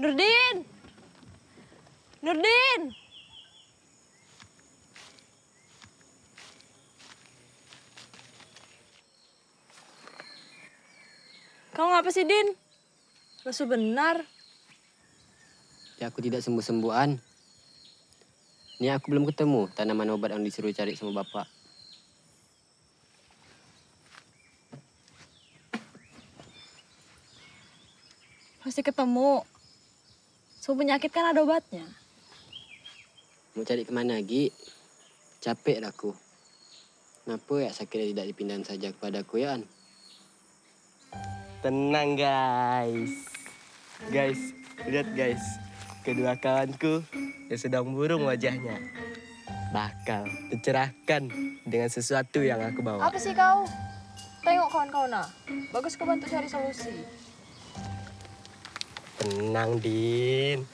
Nurdin! Nurdin! Kamu ngapa sih, Din? Lesu benar. Ya aku tidak sembuh-sembuhan. Ini aku belum ketemu tanaman obat yang disuruh cari sama bapak. Pasti ketemu. Semua penyakit kan ada obatnya. Mau cari kemana lagi? Capek aku. Kenapa ya sakitnya tidak dipindahin saja kepadaku ya, An? Tenang guys. Guys, lihat guys. Kedua kawanku yang sedang burung wajahnya. Bakal tercerahkan dengan sesuatu yang aku bawa. Apa sih kau? Tengok kawan kau nah. Bagus kau bantu cari solusi. Tenang, Din.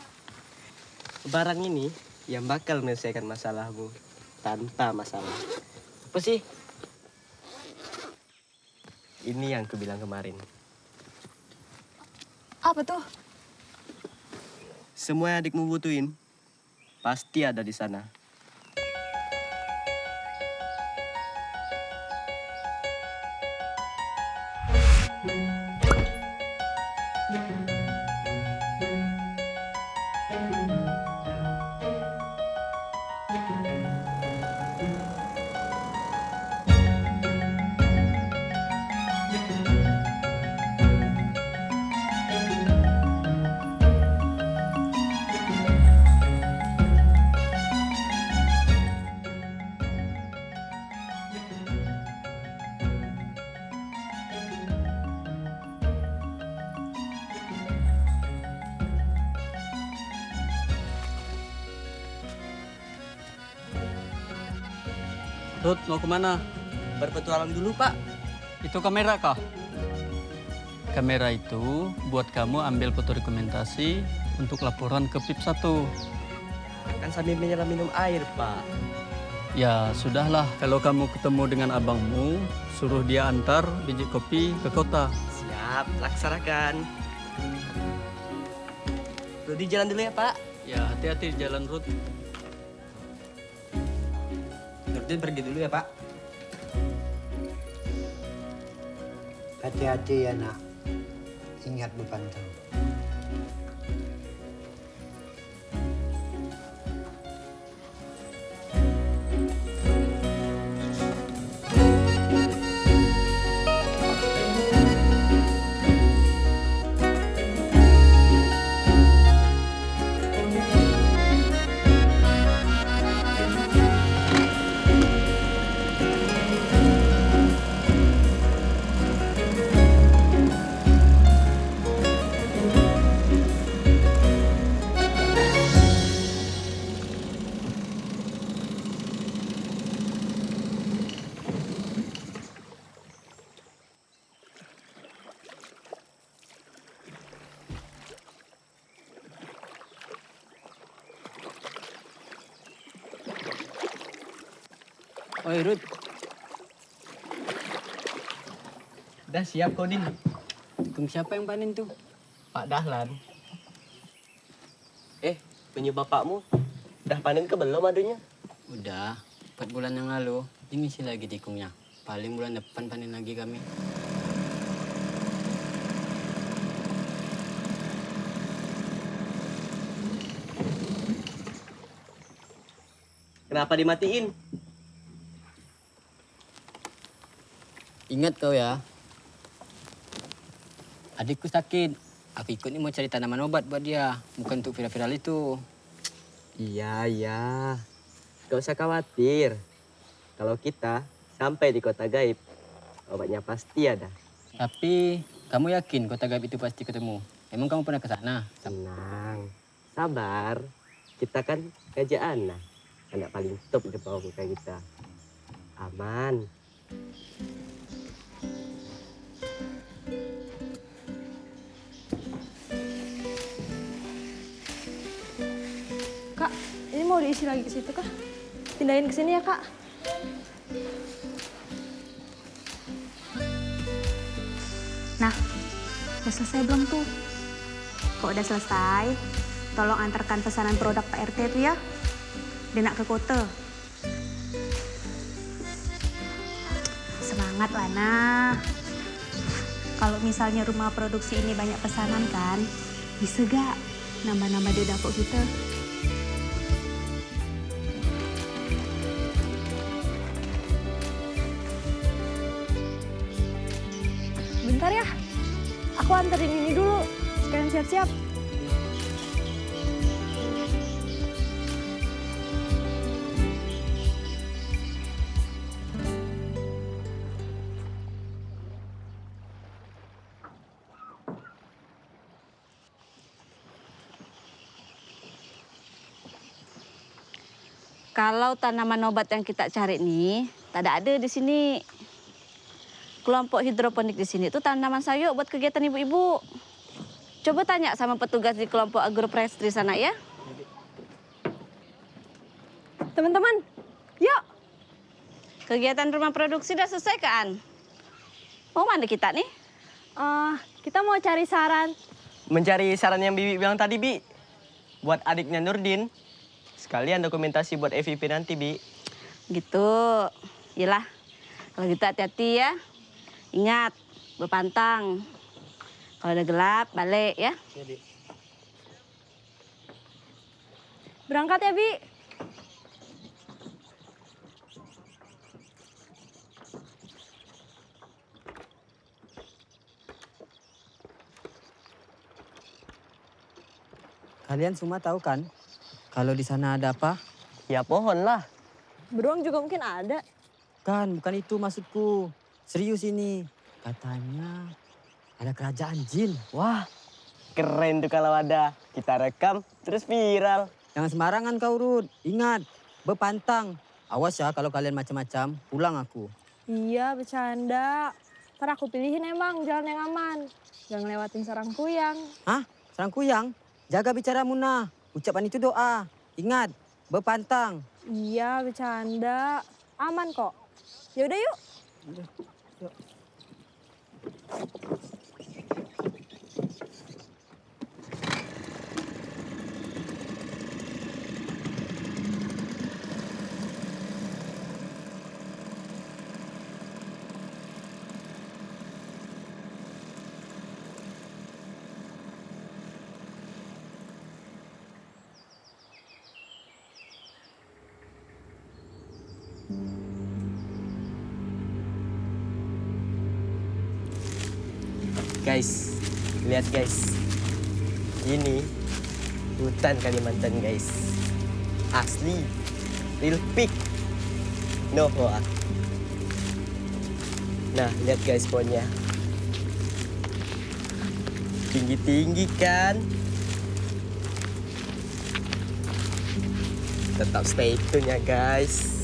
Barang ini yang bakal menyelesaikan masalahmu tanpa masalah. Apa sih? Ini yang kubilang kemarin. Apa tuh? Semua yang adikmu butuhin pasti ada di sana. Rut, mau kemana? Berpetualang dulu, Pak. Itu kamera kah? Kamera itu buat kamu ambil foto dokumentasi untuk laporan ke PIP 1. Kan sambil menyelam minum air, Pak. Ya, sudahlah. Kalau kamu ketemu dengan abangmu, suruh dia antar biji kopi ke kota. Siap, laksanakan. Rudi jalan dulu ya, Pak. Ya, hati-hati di jalan, Rut. Nurdin pergi dulu ya, Pak. Hati-hati ya nak, ingat bebantu. Oi, Rut. Udah siap kok, Din. Tunggu siapa yang panen tuh? Pak Dahlan. Punya bapakmu udah panen ke belum madunya? Udah, 4 bulan yang lalu. Ini sih lagi tikungnya. Paling bulan depan panen lagi kami. Kenapa dimatiin? Ingat kau ya. Adikku sakit. Aku ikut nih mau cari tanaman obat buat dia. Bukan untuk viral-viral itu. Iya. Gak usah khawatir. Kalau kita sampai di kota gaib, obatnya pasti ada. Tapi kamu yakin kota gaib itu pasti ketemu? Emang kamu pernah ke sana? Tenang, sabar. Kita kan Raja Ana, anak paling top di bawah muka kita. Aman. Kak, ini mau diisi lagi ke situ kah? Pindahin ke sini ya, Kak. Nah, udah selesai belum tuh? Kok udah selesai, tolong antarkan pesanan produk Pak RT itu ya. Dia nak ke kota. Semangat, Lana. Kalau misalnya rumah produksi ini banyak pesanan kan, bisa gak nambah-nambah di dapur kita? Bentar ya, aku anterin ini dulu. Sekalian siap-siap. Kalau tanaman obat yang kita cari nih, tak ada di sini. Kelompok hidroponik di sini itu tanaman sayur buat kegiatan ibu-ibu. Coba tanya sama petugas di kelompok agroforestry sana ya. Teman-teman, yuk. Kegiatan rumah produksi udah selesai kan? Mau mana kita nih? Kita mau cari saran. Mencari saran yang Bibi bilang tadi, Bi. Buat adiknya Nurdin. Sekalian dokumentasi buat FVP nanti, Bi. Gitu. Yalah. Kalau gitu hati-hati ya. Ingat, berpantang. Kalau udah gelap, balik ya. Berangkat ya, Bi. Kalian semua tahu kan kalau di sana ada apa? Ya pohon lah. Beruang juga mungkin ada. Kan, bukan itu maksudku. Serius ini. Katanya ada kerajaan jin. Wah, keren tuh kalau ada. Kita rekam, terus viral. Jangan sembarangan kau, Rud. Ingat, berpantang. Awas ya kalau kalian macam-macam, pulang aku. Iya, bercanda. Ntar aku pilihin emang jalan yang aman. Jangan lewatin sarang kuyang. Hah? Sarang kuyang? Jaga bicara Munah. Ucapan itu doa. Ingat, berpantang. Iya, bercanda. Aman kok. Yaudah yuk. Guys, lihat guys. Ini hutan Kalimantan guys. Asli, real peak. No hoax. Nah, lihat guys pohonnya. Tinggi-tinggi kan? Tetap stay tune ya guys.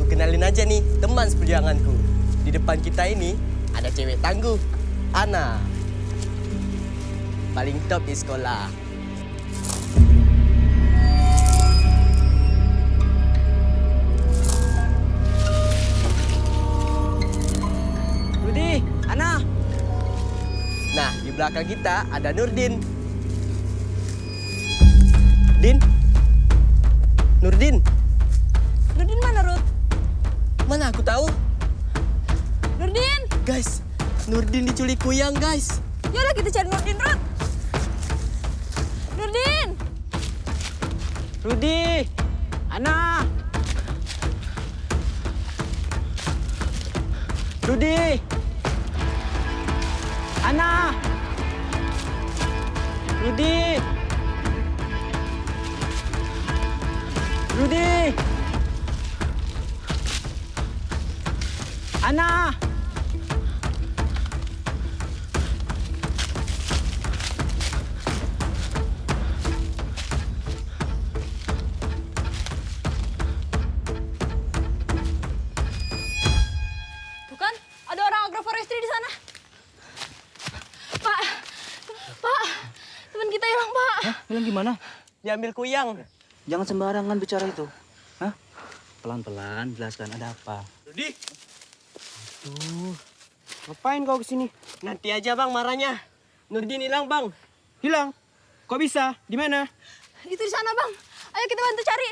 Kenalin aja nih teman seperjuanganku. Di depan kita ini ada cewek tangguh, Ana. Paling top di sekolah. Rudi, Ana. Nah, di belakang kita ada Nurdin. Din? Nurdin? Nurdin mana, Rut? Mana aku tahu? Nurdin! Guys, Nurdin diculik kuyang, guys. Yaudah kita cari Nurdin, Rut. Nurdin! Rudi, Ana. Rudi, Ana. Rudi. Rudi. Ana! Tuh kan, ada orang agroforestry di sana. Pak, Pak, teman kita hilang, Pak. Bilang gimana? Diambil kuyang. Jangan sembarangan bicara itu. Hah? Pelan-pelan, jelaskan ada apa. Rudi, Ngapain kau kesini? nanti aja bang marahnya. Nurdin hilang bang. Hilang? Kok bisa? Di mana? Itu di sana, Bang. Ayo kita bantu cari.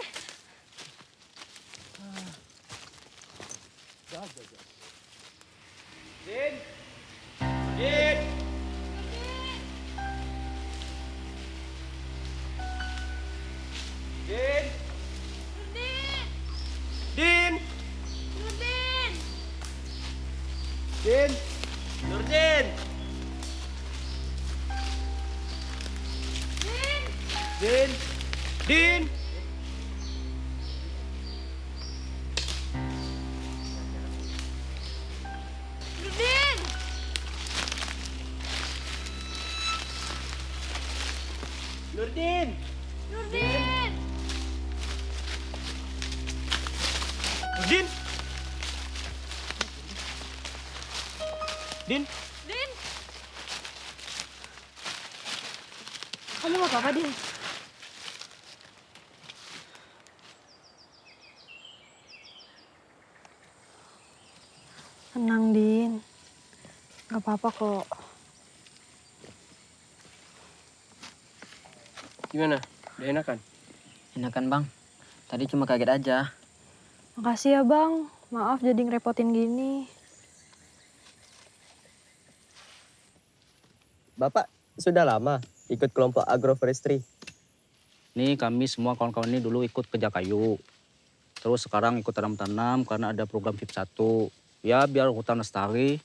Din! Din! Nurdin! Din! Din! Nurdin! Nurdin! Nurdin! Din! Kamu nggak apa-apa, Din? Tenang, Din. Nggak apa-apa kok. Gimana? Udah enakan? Enakan bang. Tadi cuma kaget aja. Makasih ya, Bang. Maaf jadi ngerepotin gini. Bapak sudah lama ikut kelompok agroforestry. Nih kami semua kawan-kawan ini dulu ikut kerja kayu. Terus sekarang ikut tanam-tanam karena ada program VIP 1. Ya biar hutan lestari,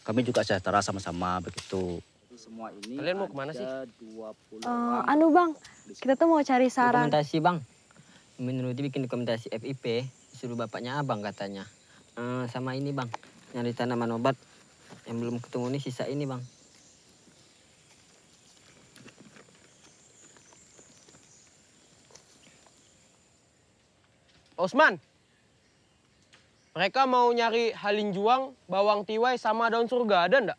kami juga sejahtera sama-sama begitu. Semua ini Kalian mau kemana sih? 20 Anu, Bang. Kita tuh mau cari saran. Dokumentasi bang. Menurut dia bikin dokumentasi FIP, disuruh bapaknya abang katanya. Sama ini bang, nyari tanaman obat yang belum ketemu nih sisa ini bang. Osman, mereka mau nyari halinjuang, bawang tiwai, sama daun surga, ada ndak?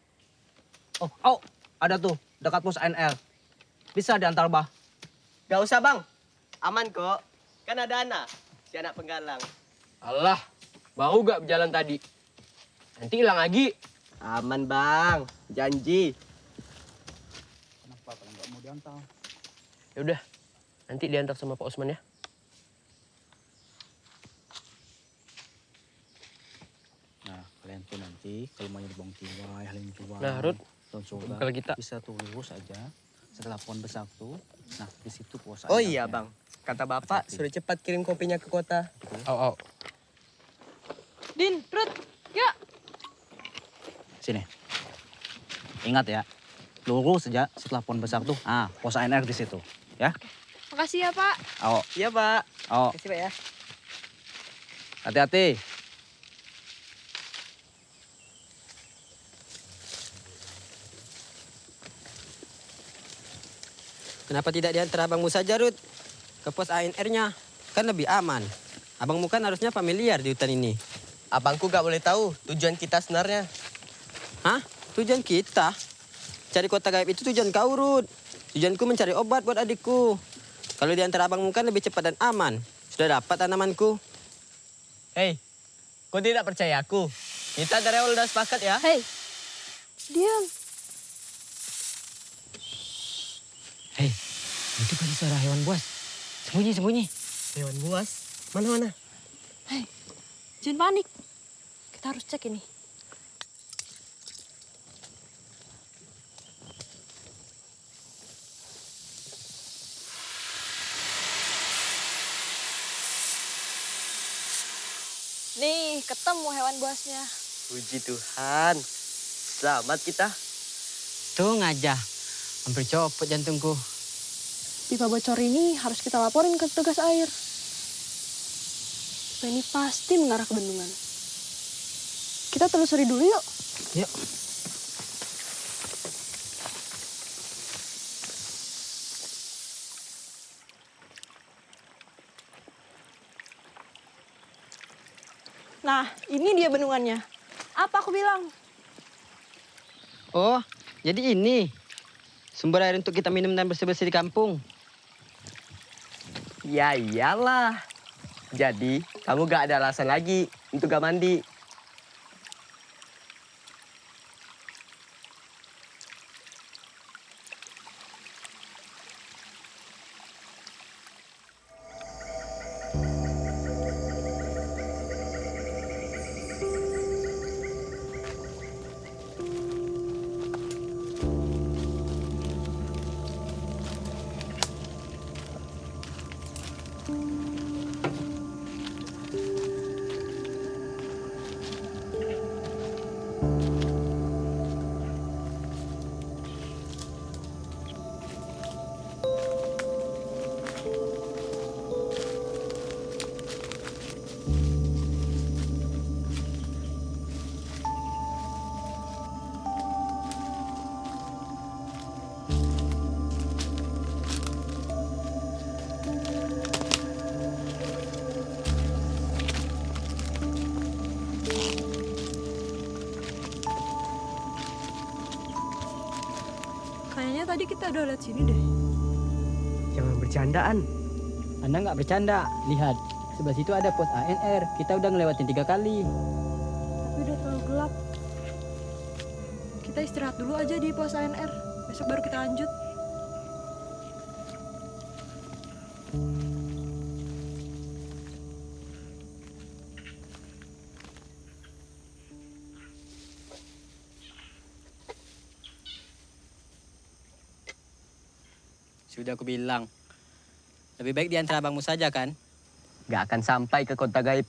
Oh, ada tuh dekat pos NL. Bisa diantar bah. Gak usah bang, aman kok. Kan ada Ana, si anak penggalang. Allah, baru gak berjalan tadi. Nanti hilang lagi. Aman bang, janji. Kenapa kalau nggak mau diantar? Ya udah, nanti diantar sama Pak Osman ya. Nah, kalian tuh nanti kalau mau nyari bawang tiwai, halinjuang, Nah, Rud, daun surga, kalau kita- bisa tuh lurus aja setelah pohon besar tuh. Nah, di situ pos Oh iya bang, kata bapak suruh cepat kirim kopinya ke kota. Oh. Din, Ruth, yuk. Sini. Ingat ya, lurus saja setelah pohon besar tuh. Ah, pos ANR di situ, ya. Makasih ya, Pak. Oh, Iya pak. oh, Kasih pak ya. hati-hati. Kenapa tidak diantar abangmu saja, Ruth? Ke pos ANR-nya. Kan lebih aman. Abangmu kan harusnya familiar di hutan ini. Abangku gak boleh tahu tujuan kita sebenarnya. Hah? Tujuan kita? Cari kota gaib itu tujuan kau, Ruth. Tujuanku mencari obat buat adikku. Kalau diantar abangmu kan lebih cepat dan aman. Sudah dapat tanamanku. Hei, kau tidak percaya aku? Kita dari awal udah sepakat ya. Hei, diam. Hei, itu kan suara hewan buas. Sembunyi. Hewan buas? Mana? Hei, jangan panik. Kita harus cek ini. Nih, ketemu hewan buasnya. Puji Tuhan. Selamat kita. Tung aja, hampir copot jantungku. Pipa bocor ini harus kita laporin ke petugas air. Pipa ini pasti mengarah ke bendungan. Kita telusuri dulu yuk. Yuk. Nah, ini dia bendungannya. Apa aku bilang? Oh, jadi ini sumber air untuk kita minum dan bersih-bersih di kampung. Ya iyalah. Jadi, kamu gak ada alasan lagi untuk gak mandi. Kayaknya tadi kita udah lihat sini deh. Jangan bercandaan. Anda nggak bercanda. Lihat, sebelah situ ada pos ANR. Kita udah ngelewatin 3 kali. Tapi udah terlalu gelap. Kita istirahat dulu aja di pos ANR. Besok baru kita lanjut. Sudah aku bilang. Lebih baik diantar abangmu saja kan? Gak akan sampai ke kota gaib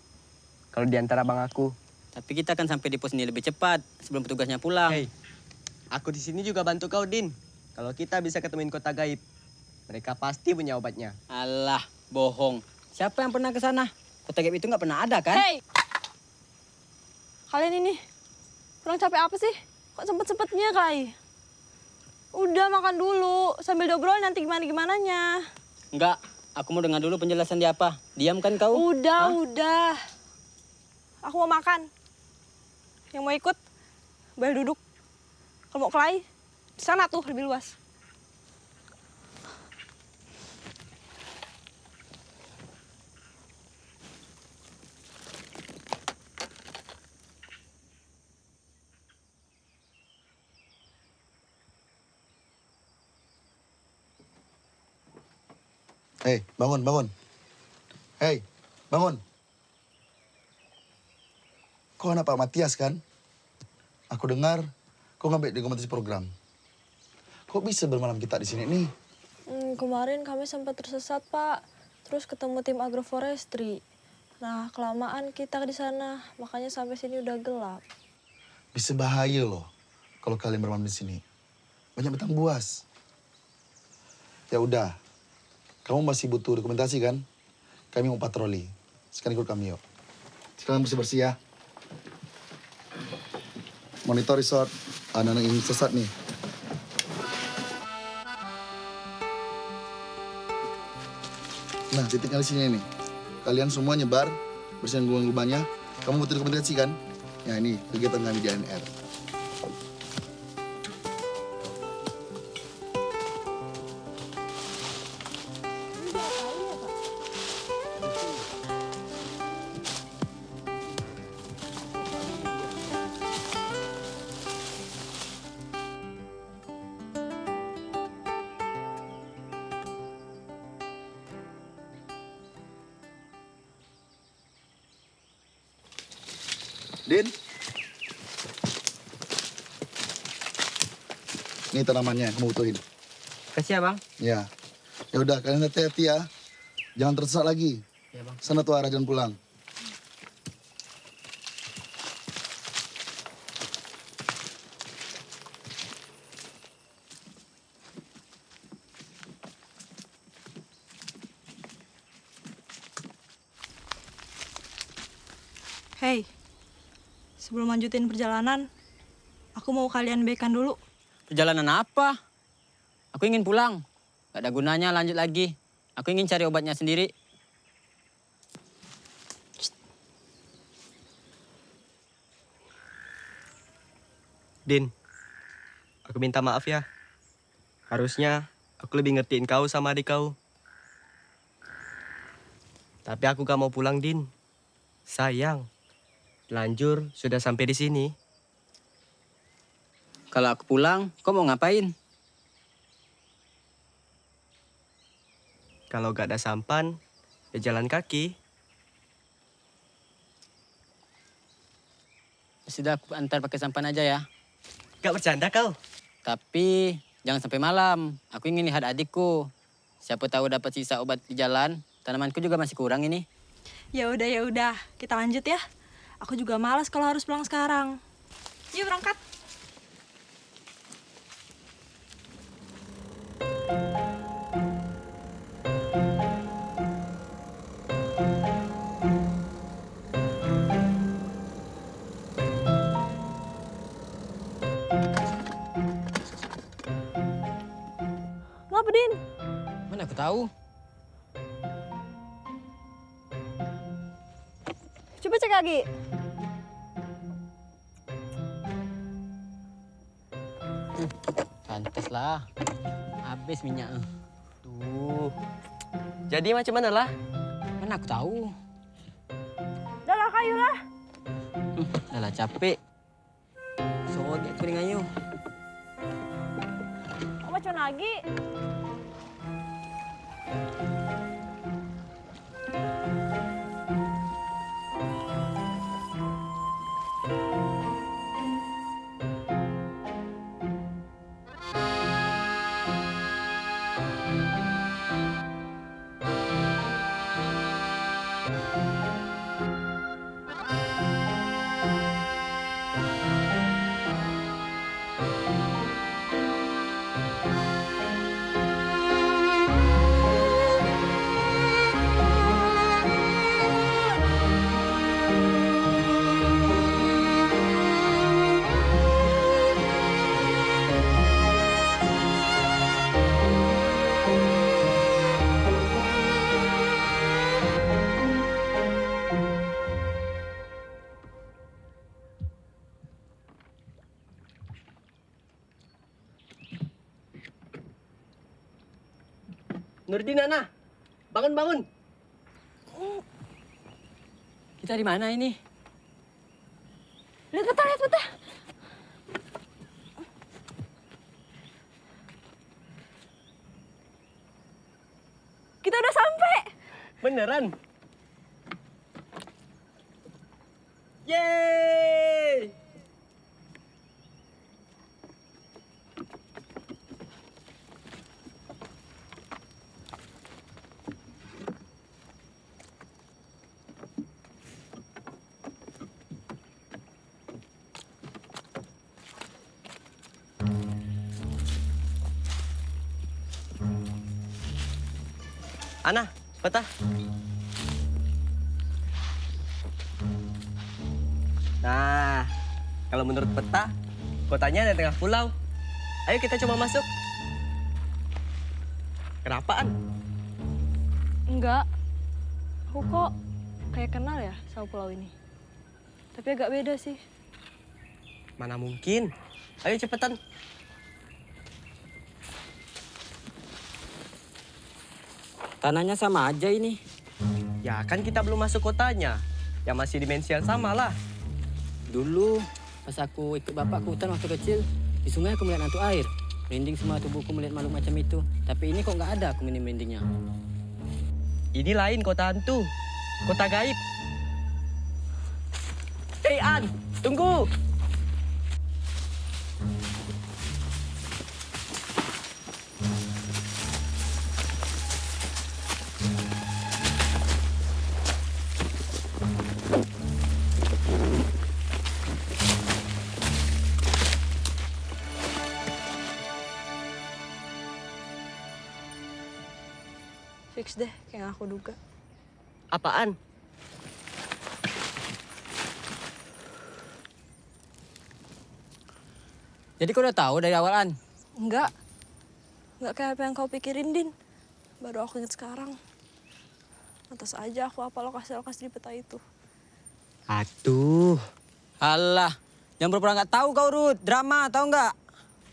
kalau diantara abang aku. Tapi kita akan sampai di pos ini lebih cepat sebelum petugasnya pulang. Hei, aku di sini juga bantu kau, Din. Kalau kita bisa ketemuin kota gaib, mereka pasti punya obatnya. Alah, bohong. Siapa yang pernah ke sana? Kota gaib itu nggak pernah ada kan? Hei! Kalian ini, kurang capek apa sih? Kok sempet-sempetnya, Kai? Udah makan dulu, sambil dobrol nanti gimana-gimananya. Enggak, aku mau dengar dulu penjelasan dia apa. Diam kan kau? Udah. Aku mau makan. Yang mau ikut, boleh duduk. Kalau mau kelai, di sana tuh lebih luas. Hei, bangun. Hei, bangun. Kau anak Pak Matias kan? Aku dengar kau ngambil di kompetisi program. Kok bisa bermalam kita di sini nih? Kemarin kami sempat tersesat, Pak. Terus ketemu tim agroforestry. Nah, kelamaan kita di sana, makanya sampai sini udah gelap. Bisa bahaya loh kalau kalian bermalam di sini. Banyak betang buas. Ya udah, kamu masih butuh dokumentasi kan? Kami mau patroli. Sekarang ikut kami yuk. Sekarang bersih-bersih ya. Monitor resort. Anak-anak ini sesat nih. Nah, titiknya di sini nih. Kalian semua nyebar, bersihin lubang-lubangnya. Kamu butuh dokumentasi kan? Ya ini, kegiatan kami di ANR. Din. Ini tanamannya, kamu butuhin. Kasih ya, Bang. Ya. Ya udah, kalian hati-hati ya. Jangan tersesat lagi. Ya, Bang. Sana tuh arah jalan pulang. Hei, Sebelum lanjutin perjalanan, aku mau kalian baikan dulu. Perjalanan apa? Aku ingin pulang. Gak ada gunanya lanjut lagi. Aku ingin cari obatnya sendiri. Din, aku minta maaf ya. Harusnya aku lebih ngertiin kau sama adik kau. Tapi aku gak mau pulang, Din. Sayang. Lanjur sudah sampai di sini. Kalau aku pulang, kau mau ngapain? Kalau gak ada sampan, ya jalan kaki. Sudah aku antar pakai sampan aja ya. Gak bercanda kau? Tapi jangan sampai malam. Aku ingin lihat adikku. Siapa tahu dapat sisa obat di jalan. Tanamanku juga masih kurang ini. Ya udah, kita lanjut ya. Aku juga malas kalau harus pulang sekarang. Yuk berangkat. Ngapa, Din? Mana aku tahu? Coba cek lagi. Pantes lah. Habis minyak. Tuh. Jadi macam mana lah? Mana aku tahu? Udah lah, kayu lah. Dah lah capek. Soalnya kuring ayo. Macam lagi. Nurdin, Ana. Bangun. Kita di mana ini? Lihat peta. Kita udah sampai. Beneran? Yeay! Ana, peta. Nah, kalau menurut peta, kotanya ada di tengah pulau. Ayo kita coba masuk. Kenapaan? Enggak. Aku kok kayak kenal ya sama pulau ini. Tapi agak beda sih. Mana mungkin? Ayo cepetan. Tanahnya sama aja ini. Ya kan kita belum masuk kotanya. Ya masih dimensi yang sama lah. Dulu pas aku ikut bapak ke hutan waktu kecil, di sungai aku melihat hantu air. Merinding semua tubuhku melihat makhluk macam itu. Tapi ini kok nggak ada aku merindingnya. Ini lain kota hantu. Kota gaib. Hei An, tunggu. Fix deh, kayak yang aku duga. Apaan? Jadi kau udah tahu dari awalan? Enggak. Enggak kayak apa yang kau pikirin, Din. Baru aku ingat sekarang. Lantas aja aku apa lokasi-lokasi di peta itu. Aduh. Alah, jangan pura-pura nggak tahu kau, Rud. Drama, tahu nggak?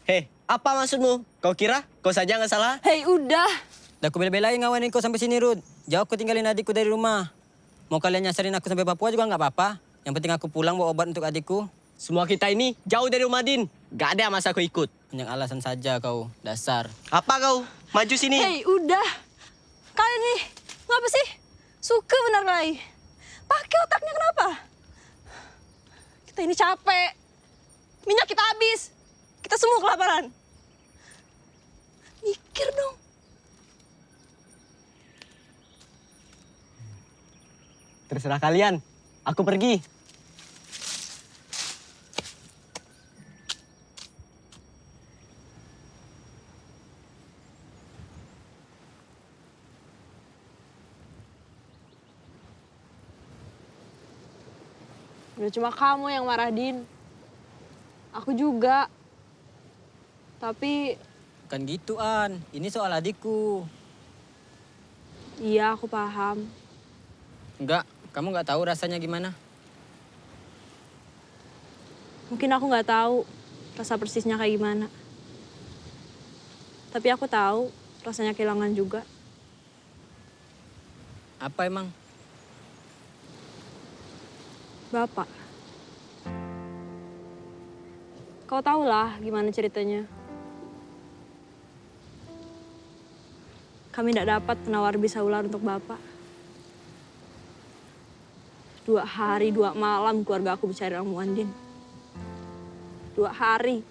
Hei, apa maksudmu? Kau kira kau saja nggak salah? Hei, udah. Udah aku bela-belain ngawanin kau sampai sini, Rud. Jauh aku tinggalin adikku dari rumah. Mau kalian nyasarin aku sampai Papua juga nggak apa-apa. Yang penting aku pulang bawa obat untuk adikku. Semua kita ini jauh dari rumah Din. Gak ada masa kau ikut. Banyak alasan saja kau, dasar. Apa kau? Maju sini. Hei, udah. Kalian nih, ngapa sih? Suka benar lagi. Pakai otaknya kenapa? Kita ini capek. Minyak kita habis. Kita semua kelaparan. Mikir dong. Terserah kalian. Aku pergi. Udah cuma kamu yang marah, Din. Aku juga. Tapi Bukan gitu, An. Ini soal adikku. iya, aku paham. Enggak, kamu nggak tahu rasanya gimana? Mungkin aku nggak tahu rasa persisnya kayak gimana. Tapi aku tahu rasanya kehilangan juga. Apa emang? Bapak. Kau tahu lah gimana ceritanya. Kami tidak dapat penawar bisa ular untuk Bapak. 2 hari, 2 malam keluarga aku mencari Ramu Andin. 2 hari.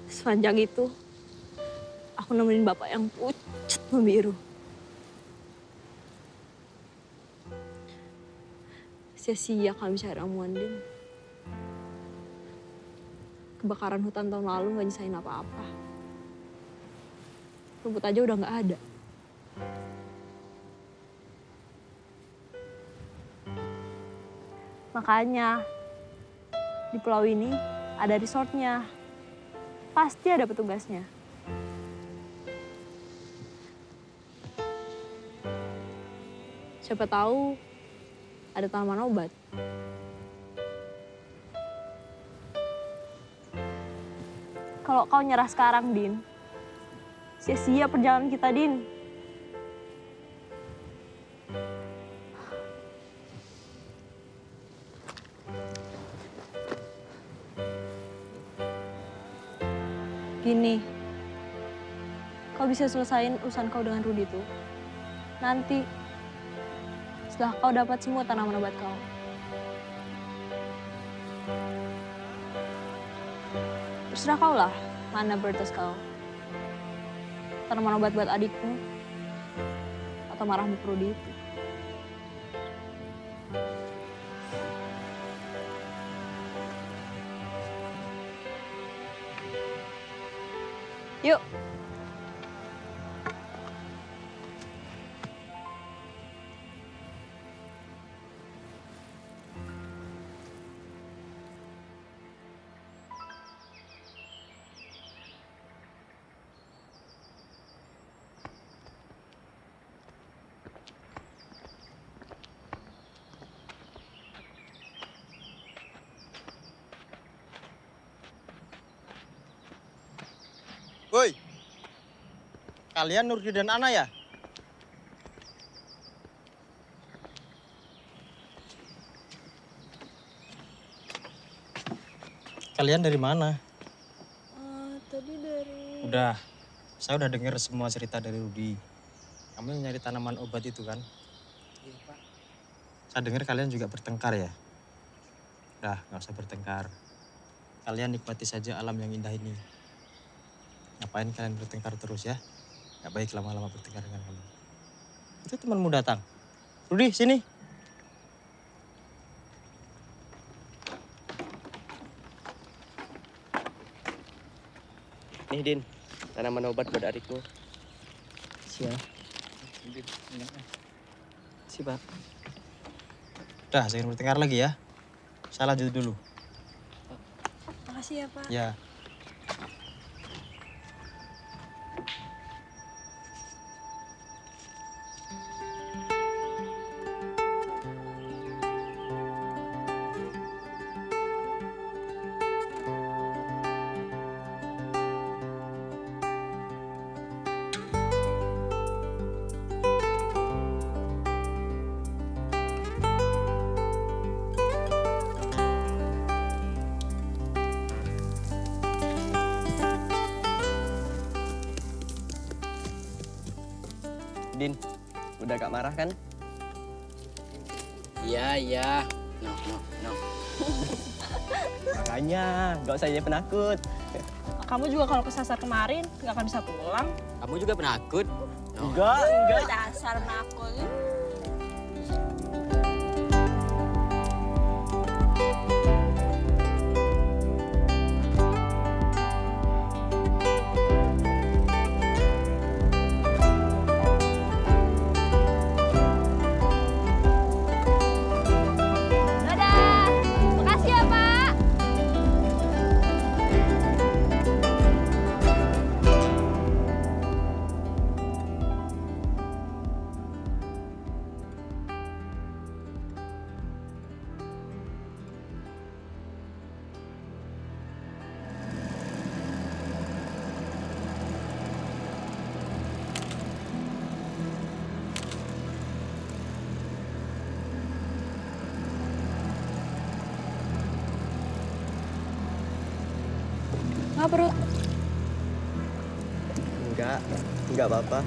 Sepanjang itu, aku nemenin Bapak yang pucat membiru. Sia-sia kami cari Ramu Andin. Kebakaran hutan tahun lalu gak nyisain apa-apa. Rumput aja udah gak ada. Makanya di pulau ini ada resortnya. Pasti ada petugasnya. Siapa tahu ada tanaman obat. Kalau kau nyerah sekarang, Din, sia-sia perjalanan kita, Din. Gini, kau bisa selesain urusan kau dengan Rudi tuh. Nanti, setelah kau dapat semua tanaman obat kau. Terserah kau lah, mana prioritas kau. Tanaman obat buat adikmu, atau marahmu ke Rudi itu. Yuk. Woi, kalian Nurdi dan Ana ya? Kalian dari mana? Tadi dari... Udah, saya udah dengar semua cerita dari Rudi. Kamu yang nyari tanaman obat itu kan? Iya, Pak. Saya dengar kalian juga bertengkar ya? Udah, nggak usah bertengkar. Kalian nikmati saja alam yang indah ini. Ngapain kalian bertengkar terus ya? Gak baik lama-lama bertengkar dengan kalian. Itu temanmu datang. Rudi, sini. Nih Din, tanaman obat buat adikku. Siap. Siap. Udah, jangan bertengkar lagi ya. Saya lanjut dulu. Makasih ya, Pak. Ya. Din, udah gak marah kan? Iya, iya. No, no, no. Makanya, gak usah jadi penakut. Kamu juga kalau kesasar kemarin nggak akan bisa pulang. Kamu juga penakut? Enggak. Dasar nakal. Dadah. Makasih ya, Pak. Nggak perut. Enggak apa-apa.